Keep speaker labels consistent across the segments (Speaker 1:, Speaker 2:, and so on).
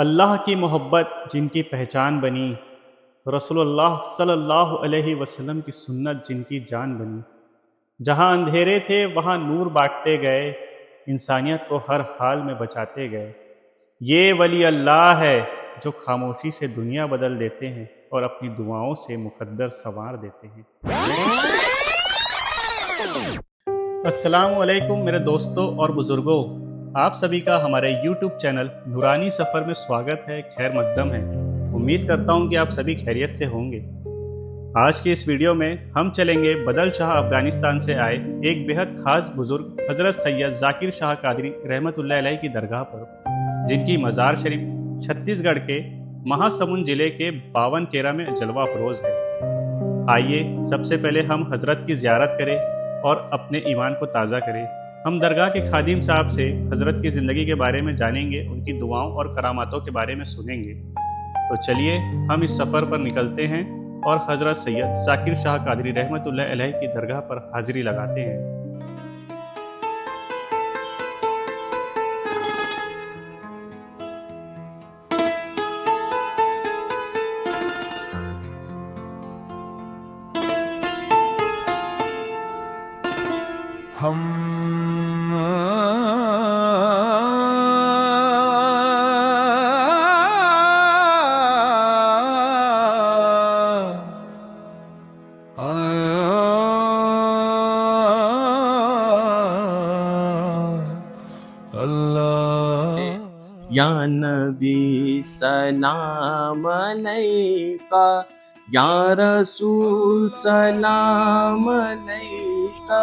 Speaker 1: अल्लाह की मोहब्बत जिनकी पहचान बनी, रसूलुल्लाह सल्लल्लाहु अलैहि वसल्लम की सुन्नत जिनकी जान बनी। जहाँ अंधेरे थे वहाँ नूर बांटते गए, इंसानियत को हर हाल में बचाते गए। ये वली अल्लाह है जो खामोशी से दुनिया बदल देते हैं और अपनी दुआओं से मुकद्दर संवार देते हैं। अस्सलाम वालेकुम मेरे दोस्तों और बुज़ुर्गों, आप सभी का हमारे YouTube चैनल नूरानी सफ़र में स्वागत है, खैर मकदम है। उम्मीद करता हूँ कि आप सभी खैरियत से होंगे। आज की इस वीडियो में हम चलेंगे बदल शाह अफ़गानिस्तान से आए एक बेहद ख़ास बुज़ुर्ग हज़रत सैयद ज़ाकिर शाह कादरी रहमतुल्लाह अलैह की दरगाह पर, जिनकी मज़ार शरीफ छत्तीसगढ़ के महासमुंद ज़िले के बावनकेरा में जलवा अफरोज़ है। आइए सबसे पहले हम हज़रत की ज़ियारत करें और अपने ईमान को ताज़ा करें। हम दरगाह के खादिम साहब से हज़रत की ज़िंदगी के बारे में जानेंगे, उनकी दुआओं और करामातों के बारे में सुनेंगे। तो चलिए हम इस सफ़र पर निकलते हैं और हज़रत सैयद ज़ाकिर शाह कादरी रहमतुल्लाह अलैह की दरगाह पर हाज़िरी लगाते हैं।
Speaker 2: हम अल्लाह
Speaker 3: या नबी सलाम अलैका, या रसूल सलाम अलैका,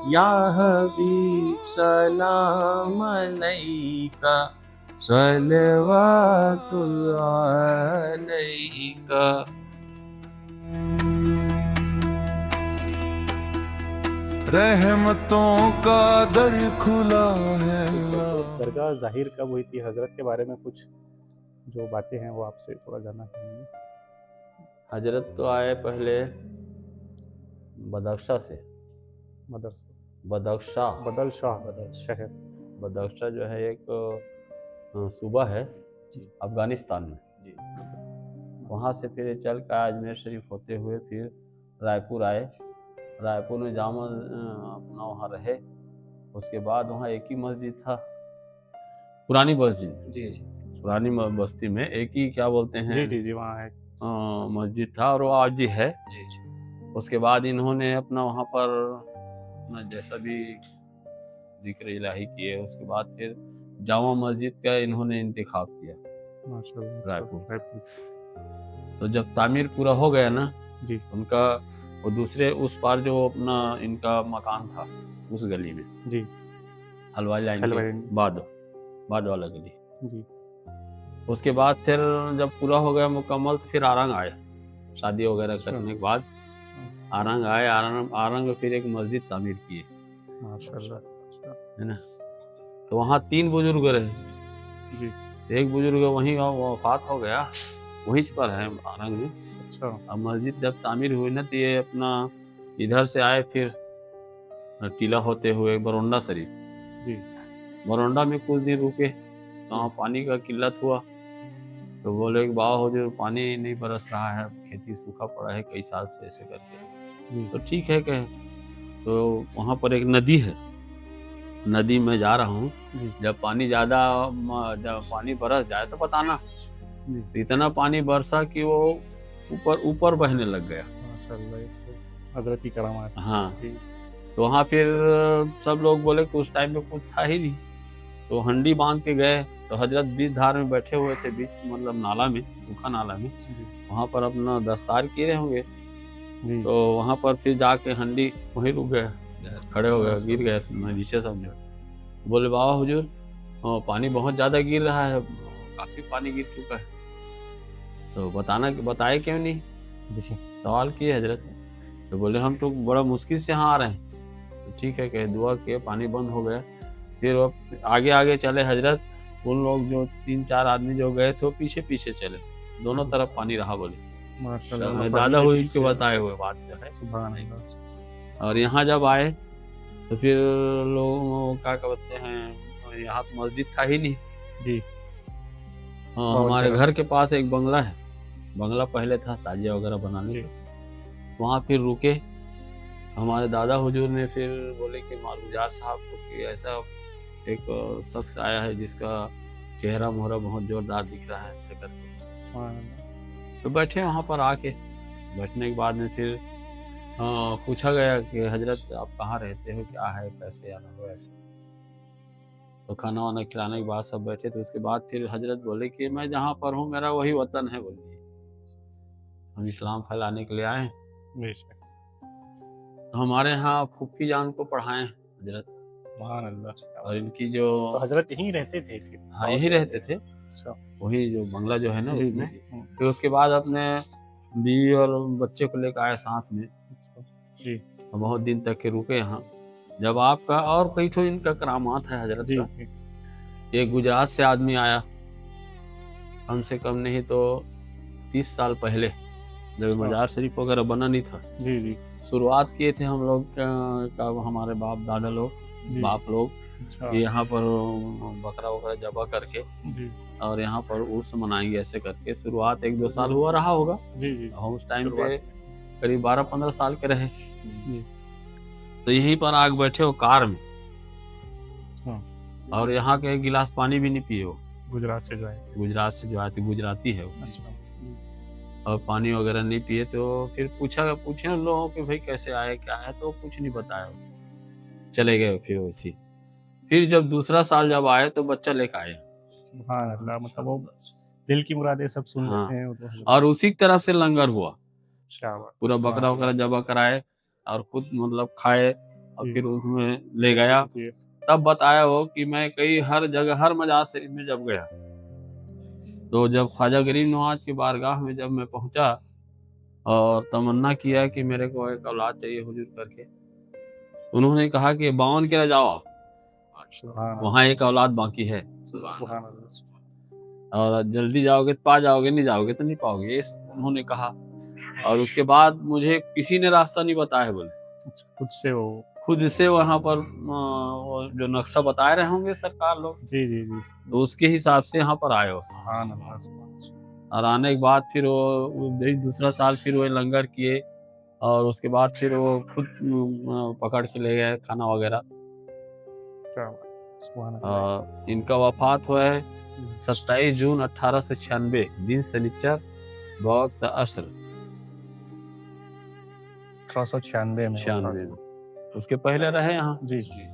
Speaker 3: या हबीब सलाम अलैका, सल्लल्लाहु अलैका।
Speaker 2: रहमतों का दर खुला है
Speaker 1: तो दरगाह ज़ाहिर कब हुई थी, हज़रत के बारे में कुछ जो बातें हैं वो आपसे थोड़ा जानना चाहेंगे।
Speaker 3: हजरत तो आए पहले बदख्शा से।
Speaker 1: मदरसा
Speaker 3: बदख्शा
Speaker 1: बदल शाह शहर।
Speaker 3: बदख्शा जो है एक सूबा है अफ़गानिस्तान में। वहाँ से फिर चल कर अजमेर शरीफ होते हुए फिर रायपुर आए। रायपुर में जामा अपना वहाँ रहे। उसके बाद वहाँ एक ही मस्जिद था, पुरानी मस्जिद। पुरानी बस्ती में एक ही क्या बोलते हैं
Speaker 1: जी वहाँ है।
Speaker 3: मस्जिद था और वो आज भी है। उसके बाद इन्होंने अपना वहाँ पर अपना जैसा भी जिक्र इलाही किए, उसके बाद फिर जामा मस्जिद का इन्होंने इंतखाब किया
Speaker 1: माशाअल्लाह।
Speaker 3: रायपुर। तो जब तामीर पूरा हो गया ना
Speaker 1: जी
Speaker 3: उनका, वो दूसरे उस पार जो अपना इनका मकान था उस गली में,
Speaker 1: जी
Speaker 3: हलवाई लाइन के
Speaker 1: हलवाई।
Speaker 3: बाद वाला गली।
Speaker 1: जी
Speaker 3: उसके बाद फिर जब पूरा हो गया मुकम्मल तो फिर आरंग आए, शादी वगैरह करने के बाद आरंग आए। आरंग में फिर एक मस्जिद तामीर किए,
Speaker 1: माशाअल्लाह।
Speaker 3: है ना। तो वहाँ 3 बुजुर्ग रहे।
Speaker 1: जी
Speaker 3: एक बुजुर्ग वहीं वफात हो गया, वहीं पर है आरंग में।
Speaker 1: अच्छा।
Speaker 3: अब मस्जिद जब तामीर हुई ना तो ये अपना इधर से आए, फिर टीला होते हुए बरोंडा शरीफ।
Speaker 1: जी
Speaker 3: बरोंडा में कुछ दिन रुके, वहाँ पानी का किल्लत हुआ। तो बोले कि बाबा हुजूर पानी नहीं बरस रहा है, खेती सूखा पड़ा है कई साल से, ऐसे करके।
Speaker 1: जी
Speaker 3: तो ठीक है कहे। तो वहाँ पर एक नदी है, नदी में जा रहा हूँ,
Speaker 1: जी
Speaker 3: जब पानी जब पानी बरस जाए तो बताना।
Speaker 1: जी
Speaker 3: तो इतना पानी बरसा कि वो ऊपर बहने लग गया।
Speaker 1: माशाअल्लाह, ये तो हज़रत की करामात है।
Speaker 3: हाँ,
Speaker 1: जी
Speaker 3: तो वहाँ फिर सब लोग बोले कि उस टाइम में कुछ था ही नहीं। तो हंडी बांध के गए, तो हजरत बीच धार में बैठे हुए थे, बीच मतलब नाला में, सूखा नाला में।
Speaker 1: जी
Speaker 3: वहाँ पर अपना दस्तार किए रहे होंगे।
Speaker 1: जी
Speaker 3: तो वहाँ पर फिर जाके हंडी वहीं रुक गए, खड़े हो गए, गिर गए नीचे समझो। बोले बाबा हुजूर पानी बहुत ज़्यादा गिर रहा है, काफ़ी पानी गिर चुका है। तो बताए क्यों नहीं, देखिए सवाल किए हजरत। तो बोले हम तो बड़ा मुश्किल से यहाँ आ रहे हैं। तो ठीक है कहे, दुआ किए, पानी बंद हो गया। फिर वो आगे चले हजरत। उन लोग जो 3-4 आदमी जो गए थे वो पीछे चले, दोनों तरफ पानी रहा। बोले
Speaker 1: माशाअल्लाह।
Speaker 3: दादा हुई के बताए हुए बात जो है।
Speaker 1: सुभान अल्लाह।
Speaker 3: और यहाँ जब आए तो फिर लोग क्या कहते हैं, यहाँ तो मस्जिद था ही नहीं।
Speaker 1: जी
Speaker 3: हाँ,
Speaker 1: बहुत
Speaker 3: हमारे
Speaker 1: जगह।
Speaker 3: घर के पास एक बंगला है। बंगला पहले था ताजिया वगैरह बनाने
Speaker 1: जी।
Speaker 3: का। वहाँ फिर रुके। हमारे दादा हुजूर ने फिर बोले कि मालूमदार साहब को कि ऐसा एक शख्स आया है जिसका चेहरा मोहरा बहुत जोरदार दिख रहा है, ऐसे करके। तो बैठे वहाँ पर आके। बैठने के बाद में फिर पूछा गया कि हजरत आप कहाँ रहते हो, क्या है, कैसे आना हो, ऐसे। तो खाना वाना खिलाने के बाद सब बैठे। तो उसके बाद फिर हजरत बोले कि मैं जहाँ पर हूँ मेरा वही वतन है, बोलिए हम इस्लाम फैलाने के लिए आए हैं।
Speaker 1: बेशक।
Speaker 3: तो हमारे यहाँ फूफी जान को पढ़ाए हैं हजरत।
Speaker 1: सुभान अल्लाह।
Speaker 3: और इनकी जो
Speaker 1: तो हजरत यहीं रहते थे फिर?
Speaker 3: हाँ यही रहते थे,
Speaker 1: अच्छा।
Speaker 3: वही जो बंगला जो है ना
Speaker 1: जी,
Speaker 3: उसमें।
Speaker 1: जी, जी।
Speaker 3: फिर उसके बाद अपने बीवी और बच्चे को लेकर आए साथ में।
Speaker 1: जी,
Speaker 3: बहुत दिन तक के रुके यहाँ। जब आपका और कई तो इनका करामात है हजरत
Speaker 1: जी,
Speaker 3: का।
Speaker 1: जी।
Speaker 3: एक गुजरात से आदमी आया, कम से कम नहीं तो 30 साल पहले, जब
Speaker 1: अच्छा।
Speaker 3: मजार शरीफ वगैरह बना नहीं था।
Speaker 1: जी, जी।
Speaker 3: शुरुआत किए थे हम लोग का हमारे बाप दादा लोग,
Speaker 1: जी।
Speaker 3: बाप लोग
Speaker 1: अच्छा।
Speaker 3: कि यहाँ पर बकरा वकरा जबा करके
Speaker 1: जी,
Speaker 3: और यहाँ पर उर्स मनाएंगे, ऐसे करके। शुरुआत 1-2 साल हुआ रहा होगा।
Speaker 1: जी, जी।
Speaker 3: हम उस टाइम पे
Speaker 1: शुरुआत
Speaker 3: करीब 12-15 साल के रहे।
Speaker 1: जी।
Speaker 3: तो यहीं पर आग बैठे हो कार में,
Speaker 1: हाँ,
Speaker 3: और यहाँ के एक गिलास पानी भी नहीं पिए हो।
Speaker 1: गुजरात से जो है।
Speaker 3: गुजरात से जो आए थे, गुजराती है वो।
Speaker 1: अच्छा।
Speaker 3: और पानी वगैरह नहीं पिए। तो फिर पूछे उन लोगों कि भाई कैसे आए, क्या है, तो कुछ नहीं बताया। चले गए फिर वैसी। फिर जब दूसरा साल जब आए तो बच्चा लेकर आए।
Speaker 1: सुभान अल्लाह। मतलब वो दिल की मुरादें सब सुन
Speaker 3: हाँ।
Speaker 1: लेते हैं वो तो हजरत।
Speaker 3: और उसी की तरफ से लंगर हुआ।
Speaker 1: शाबाश।
Speaker 3: पूरा
Speaker 1: सुभान
Speaker 3: बकरा वकरा जबा कराए और खुद मतलब खाए और
Speaker 1: जी।
Speaker 3: फिर उसमें ले गया।
Speaker 1: जी।
Speaker 3: तब बताया वो कि मैं कई हर जगह हर मजार शरीफ में जब गया, तो जब ख्वाजा गरीब नवाज की बारगाह में जब मैं पहुंचा और तमन्ना किया कि मेरे को एक औलाद चाहिए हुजूर करके, उन्होंने कहा कि 52 के जाओ आप,
Speaker 1: सुभान
Speaker 3: वहाँ एक औलाद बाकी है।
Speaker 1: सुभान अल्लाह।
Speaker 3: और जल्दी जाओगे तो पा जाओगे, नहीं जाओगे तो नहीं पाओगे, इस उन्होंने कहा। और उसके बाद मुझे किसी ने रास्ता नहीं बताया, बोले
Speaker 1: खुद से वो।
Speaker 3: खुद से वहाँ पर वो जो नक्शा बताए रहे होंगे सरकार लोग,
Speaker 1: जी, जी, जी।
Speaker 3: तो उसके हिसाब से यहाँ पर आए हो।
Speaker 1: सुभान अल्लाह। सुभान अल्लाह।
Speaker 3: और आने के बाद फिर वो दूसरा साल फिर वो लंगर किए। और उसके बाद फिर वो खुद पकड़ के ले गए खाना वगैरह।
Speaker 1: क्या बात। सुभान अल्लाह।
Speaker 3: इनका वफात हुआ है 27 जून 1896, दिन शनिचर, वक्त असर
Speaker 1: 1896 में।
Speaker 3: 96 में। उसके पहले रहे यहाँ।
Speaker 1: जी, जी।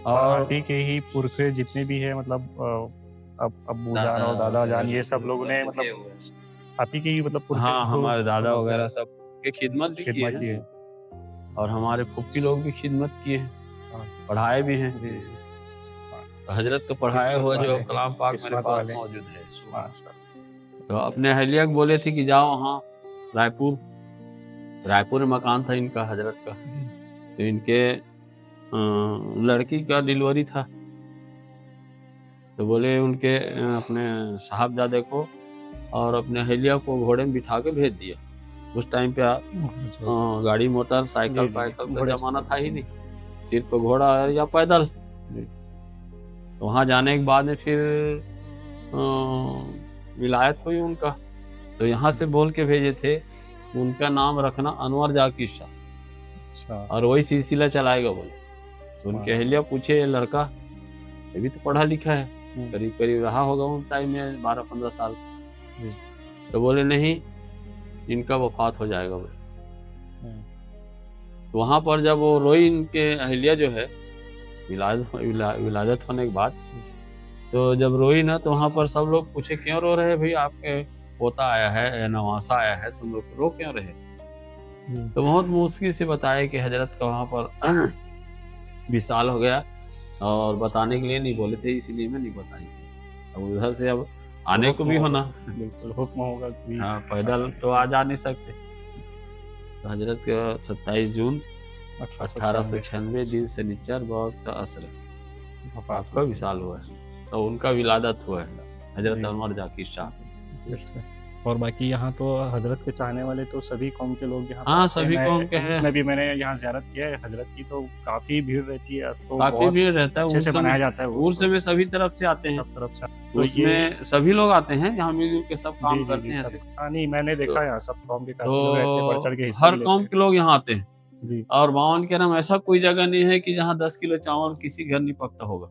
Speaker 1: और
Speaker 3: और
Speaker 1: आप ही के ही पुरखे जितने भी हैं, मतलब अब अब्बू जान और दादा जान, ये सब लोगों ने मतलब आप ही के ही मतलब पुरखे
Speaker 3: हाँ,
Speaker 1: को
Speaker 3: हमारे दादा वगैरह सब की खिदमत भी किए
Speaker 1: खिदमत की
Speaker 3: हैं।
Speaker 1: है।
Speaker 3: और हमारे फुफ्फी लोग भी खिदमत किए हैं,
Speaker 1: हाँ।
Speaker 3: पढ़ाए भी हैं।
Speaker 1: जी।
Speaker 3: तो हजरत का पढ़ाया हुआ जो
Speaker 1: वाले,
Speaker 3: कलाम पाक मेरे
Speaker 1: किस्मत
Speaker 3: पास
Speaker 1: वाले।
Speaker 3: मौजूद है।
Speaker 1: माशाअल्लाह।
Speaker 3: तो अपने अहलिया को बोले थे कि जाओ वहाँ रायपुर। रायपुर में मकान था इनका हजरत का। तो इनके लड़की का डिलीवरी था। तो बोले उनके अपने साहबजादे को और अपने अहलिया को घोड़े में बिठा के भेज दिया। उस टाइम पे गाड़ी मोटर साइकिल
Speaker 1: जी,
Speaker 3: पाइकल का
Speaker 1: घोड़े से।
Speaker 3: जमाना था ही नहीं, सिर पे घोड़ा या पैदल।
Speaker 1: जी।
Speaker 3: तो वहाँ जाने के बाद में फिर विलायत हुई उनका। तो यहाँ से बोल के भेजे थे उनका नाम रखना अनवर जाकिर शाह,
Speaker 1: अच्छा।
Speaker 3: और वही सिलसिला चलाएगा बोले। तो उनके अहलिया पूछे ये लड़का ये भी तो पढ़ा लिखा है, करीब करीब रहा होगा उन टाइम में 12-15 साल। तो बोले नहीं, इनका वफात हो जाएगा बोले। तो वहाँ पर जब वो रोई इनके अहलिया जो है विलादत होने के बाद, तो जब रोई ना, तो वहाँ पर सब लोग पूछे क्यों रो रहे भाई, आपके पोता आया है या नवासा आया है, तुम लोग रो क्यों रहे। तो बहुत मुश्किल से बताया कि हजरत का वहाँ पर विशाल हो गया और बताने के लिए नहीं बोले थे, इसलिए मैं नहीं बताई। अब उधर से अब आने को भी होना,
Speaker 1: बिल्कुल हुक्म होगा कि
Speaker 3: हाँ, पैदल तो आ जा नहीं सकते। तो हजरत का 27 जून 1896 दिन शनिचर वक्त असर वफात का विशाल हुआ है। तो उनका विलादत हुआ है हजरत अनवर जाकिर शाह।
Speaker 1: और बाकी यहाँ तो हजरत के चाहने वाले तो सभी कौम के लोग यहाँ पे
Speaker 3: हाँ,
Speaker 1: आते हैं।
Speaker 3: सभी
Speaker 1: मैं-
Speaker 3: कौम के हैं।
Speaker 1: मैं भी मैंने यहाँ ज़ियारत किया है हजरत की, तो काफ़ी भीड़ रहती है, तो
Speaker 3: काफी
Speaker 1: बहुत
Speaker 3: भीड़ रहता है
Speaker 1: अच्छे से
Speaker 3: उर्स
Speaker 1: मनाया
Speaker 3: में।
Speaker 1: जाता है
Speaker 3: उर्स में सभी तरफ से आते हैं,
Speaker 1: सब तरफ से। तो ये
Speaker 3: उसमें सभी लोग आते हैं, यहाँ मिलजुल के सब काम
Speaker 1: जी
Speaker 3: करते
Speaker 1: जी
Speaker 3: हैं।
Speaker 1: सब, हाँ नहीं मैंने देखा है यहाँ सब कौम के काफ़ी
Speaker 3: तो
Speaker 1: लोग रहते हैं, बढ़ चढ़ के हिस्सा
Speaker 3: हर
Speaker 1: भी
Speaker 3: कौम
Speaker 1: लेते
Speaker 3: के लोग यहाँ आते हैं।
Speaker 1: हैं। जी
Speaker 3: और बावन के नाम ऐसा कोई जगह नहीं है कि जहाँ 10 किलो चावल किसी घर नहीं पकता होगा।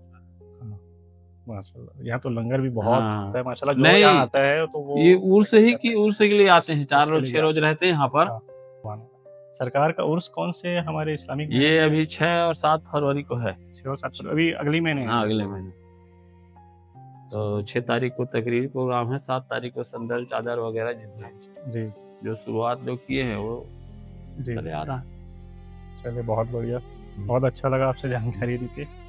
Speaker 1: माशाल्लाह, यहाँ तो लंगर भी बहुत
Speaker 3: हाँ।
Speaker 1: होता है माशाल्लाह, जो
Speaker 3: नहीं,
Speaker 1: यहाँ आता है तो वो
Speaker 3: ये उर्स ही की उर्स के लिए आते हैं, 4
Speaker 1: उसके
Speaker 3: रोज
Speaker 1: लिए
Speaker 3: 6 रोज रहते हैं यहाँ पर।
Speaker 1: हाँ, सुभान अल्लाह। सरकार का उर्स कौन से हमारे इस्लामिक
Speaker 3: ये अभी 6 और 7 फरवरी को है।
Speaker 1: 6 और 7 अभी अगली महीने है।
Speaker 3: हाँ, अगले महीने। तो 6 तारीख को तकरीरी प्रोग्राम है, 7 तारीख को संदल चादर वगैरह जितने
Speaker 1: जी
Speaker 3: जो शुरुआत जो किए हैं वो
Speaker 1: जी
Speaker 3: चले आ रहा है।
Speaker 1: चलिए बहुत बढ़िया, बहुत अच्छा लगा आपसे जानकारी दी के।